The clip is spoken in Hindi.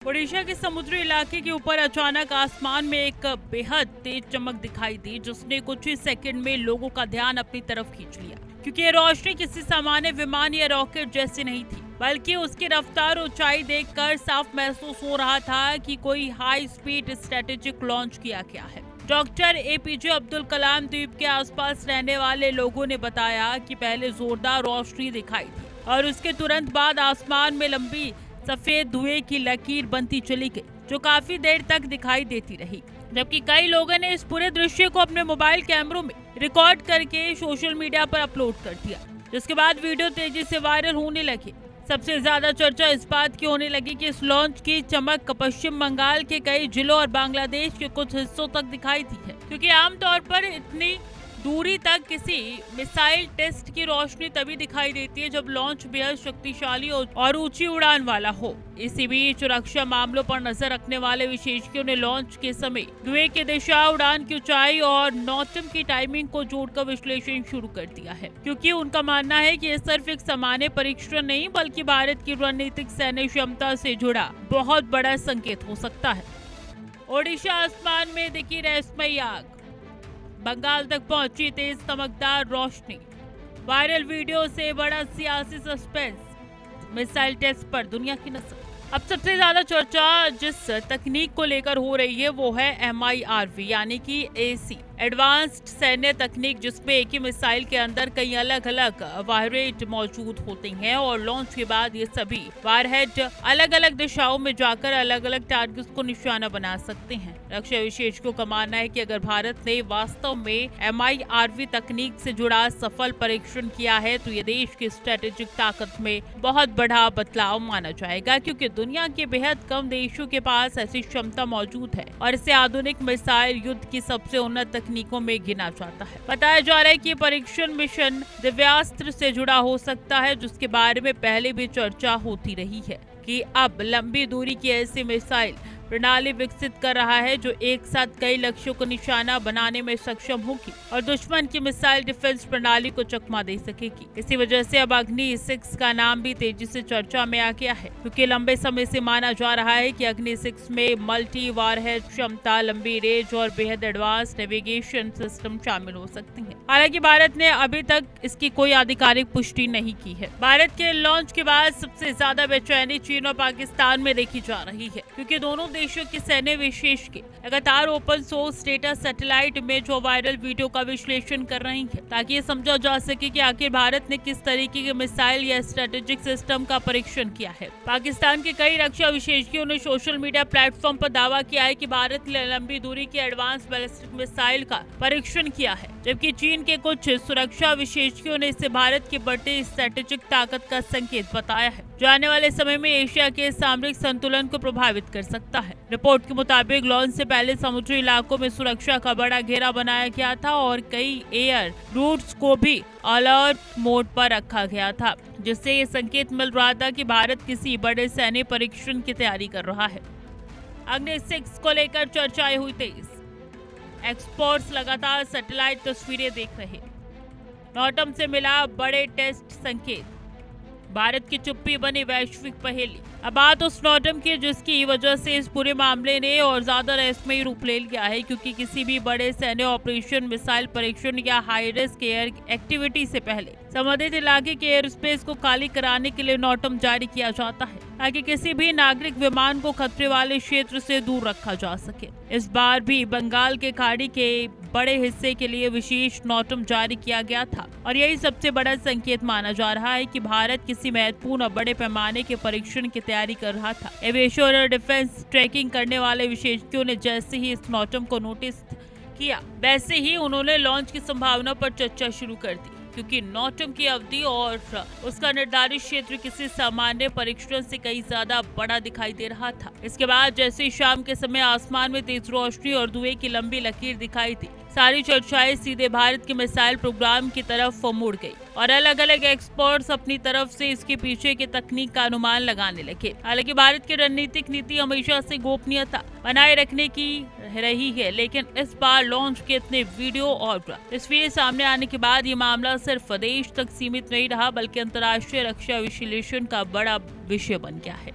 ओडिशा के समुद्री इलाके के ऊपर अचानक आसमान में एक बेहद तेज चमक दिखाई दी, जिसने कुछ ही सेकंड में लोगों का ध्यान अपनी तरफ खींच लिया। क्योंकि ये रोशनी किसी सामान्य विमान या रॉकेट जैसी नहीं थी, बल्कि उसकी रफ्तार ऊंचाई देखकर साफ महसूस हो रहा था कि कोई हाई स्पीड स्ट्रेटेजिक लॉन्च किया गया है। डॉक्टर एपीजे अब्दुल कलाम द्वीप के आसपास रहने वाले लोगों ने बताया कि पहले जोरदार रोशनी दिखाई दी और उसके तुरंत बाद आसमान में लंबी सफेद धुएं की लकीर बनती चली गई, जो काफी देर तक दिखाई देती रही। जबकि कई लोगों ने इस पूरे दृश्य को अपने मोबाइल कैमरों में रिकॉर्ड करके सोशल मीडिया पर अपलोड कर दिया, जिसके बाद वीडियो तेजी से वायरल होने लगे। सबसे ज्यादा चर्चा इस बात की होने लगी कि इस लॉन्च की चमक पश्चिम बंगाल के कई जिलों और बांग्लादेश के कुछ हिस्सों तक दिखाई दी है, क्योंकि आमतौर पर इतनी दूरी तक किसी मिसाइल टेस्ट की रोशनी तभी दिखाई देती है जब लॉन्च बेहद शक्तिशाली और ऊंची उड़ान वाला हो। इसी बीच सुरक्षा मामलों पर नजर रखने वाले विशेषज्ञों ने लॉन्च के समय धुएं की दिशा, उड़ान की ऊंचाई और नॉटम की टाइमिंग को जोड़कर विश्लेषण शुरू कर दिया है, क्योंकि उनका मानना है कि यह सिर्फ एक सामान्य परीक्षण नहीं बल्कि भारत की रणनीतिक सैन्य क्षमता से जुड़ा बहुत बड़ा संकेत हो सकता है। ओडिशा आसमान में दिखी रहस्यमयी आग, बंगाल तक पहुंची तेज चमकदार रोशनी, वायरल वीडियो से बड़ा सियासी सस्पेंस, मिसाइल टेस्ट पर दुनिया की नजर। अब सबसे ज्यादा चर्चा जिस तकनीक को लेकर हो रही है वो है MIRV यानी कि AC एडवांस्ड सैन्य तकनीक, जिसमें एक ही मिसाइल के अंदर कई अलग अलग वारहेड मौजूद होते हैं और लॉन्च के बाद ये सभी वारहेड अलग अलग दिशाओं में जाकर अलग अलग टारगेट्स को निशाना बना सकते हैं। रक्षा विशेषज्ञों का मानना है कि अगर भारत ने वास्तव में MIRV तकनीक से जुड़ा सफल परीक्षण किया है तो ये देश की स्ट्रेटेजिक ताकत में बहुत बड़ा बदलाव माना जाएगा, क्योंकि दुनिया के बेहद कम देशों के पास ऐसी क्षमता मौजूद है और इसे आधुनिक मिसाइल युद्ध की सबसे उन्नत तकनीकों में गिना जाता है। बताया जा रहा है कि परीक्षण मिशन दिव्यास्त्र से जुड़ा हो सकता है, जिसके बारे में पहले भी चर्चा होती रही है कि अब लंबी दूरी की ऐसी मिसाइल प्रणाली विकसित कर रहा है जो एक साथ कई लक्ष्यों को निशाना बनाने में सक्षम होगी और दुश्मन की मिसाइल डिफेंस प्रणाली को चकमा दे सकेगी। इसी वजह से अब अग्नि 6 का नाम भी तेजी से चर्चा में आ गया है, क्योंकि लंबे समय से माना जा रहा है कि अग्नि 6 में मल्टी वारहेड क्षमता, लंबी रेंज और बेहद एडवांस नेविगेशन सिस्टम शामिल हो सकती है। हालांकि भारत ने अभी तक इसकी कोई आधिकारिक पुष्टि नहीं की है। भारत के लॉन्च के बाद सबसे ज्यादा बेचैनी चीन और पाकिस्तान में देखी जा रही है, क्योंकि दोनों देशों के सैन्य विशेषज्ञ लगातार open source data, satellite image और वायरल वीडियो का विश्लेषण कर रही है, ताकि ये समझा जा सके कि आखिर भारत ने किस तरीके के मिसाइल या स्ट्रेटेजिक सिस्टम का परीक्षण किया है। पाकिस्तान के कई रक्षा विशेषज्ञों ने सोशल मीडिया प्लेटफॉर्म पर दावा किया है कि भारत ने लंबी दूरी की एडवांस बैलिस्टिक मिसाइल का परीक्षण किया है, जबकि चीन के कुछ सुरक्षा विशेषज्ञों ने इसे भारत की बढ़ती स्ट्रेटेजिक ताकत का संकेत बताया है, जो आने वाले समय में एशिया के सामरिक संतुलन को प्रभावित कर सकता है। रिपोर्ट के मुताबिक लॉन्च से पहले समुद्री इलाकों में सुरक्षा का बड़ा घेरा बनाया गया था और कई एयर रूट्स को भी अलर्ट मोड पर रखा गया था, जिससे ये संकेत मिल रहा था कि भारत किसी बड़े सैन्य परीक्षण की तैयारी कर रहा है। अग्नि 6 को लेकर चर्चाएं हुई तेज, एक्सपर्ट्स लगातार सैटेलाइट तस्वीरें देख रहे, नॉटम से मिला बड़े टेस्ट संकेत, भारत की चुप्पी बनी वैश्विक पहेली। अब बात उस नॉटम की जिसकी वजह से इस पूरे मामले ने और ज्यादा रहस्यमयी रूप ले लिया है, क्योंकि किसी भी बड़े सैन्य ऑपरेशन, मिसाइल परीक्षण या हाई रिस्क एयर एक्टिविटी से पहले संबंधित इलाके के एयर स्पेस को खाली कराने के लिए नॉटम जारी किया जाता है, ताकि किसी भी नागरिक विमान को खतरे वाले क्षेत्र से दूर रखा जा सके। इस बार भी बंगाल के खाड़ी के बड़े हिस्से के लिए विशेष नॉटम जारी किया गया था और यही सबसे बड़ा संकेत माना जा रहा है कि भारत किसी महत्वपूर्ण और बड़े पैमाने के परीक्षण की तैयारी कर रहा था। एविएशन और डिफेंस ट्रैकिंग करने वाले विशेषज्ञों ने जैसे ही इस नॉटम को नोटिस किया, वैसे ही उन्होंने लॉन्च की संभावना पर चर्चा शुरू कर दी, क्योंकि नॉटम की अवधि और उसका निर्धारित क्षेत्र किसी सामान्य परीक्षण से कहीं ज्यादा बड़ा दिखाई दे रहा था। इसके बाद जैसे ही शाम के समय आसमान में तेज रोशनी और धुएं की लंबी लकीर दिखाई दी, सारी चर्चाएं सीधे भारत के मिसाइल प्रोग्राम की तरफ मुड़ गई और अलग अलग एक्सपर्ट्स अपनी तरफ से इसके पीछे की तकनीक का अनुमान लगाने लगे। हालांकि भारत की रणनीतिक नीति हमेशा से गोपनीयता बनाए रखने की रही है, लेकिन इस बार लॉन्च के इतने वीडियो और तस्वीरें सामने आने के बाद ये मामला सिर्फ देश तक सीमित नहीं रहा, बल्कि अंतर्राष्ट्रीय रक्षा विश्लेषण का बड़ा विषय बन गया है।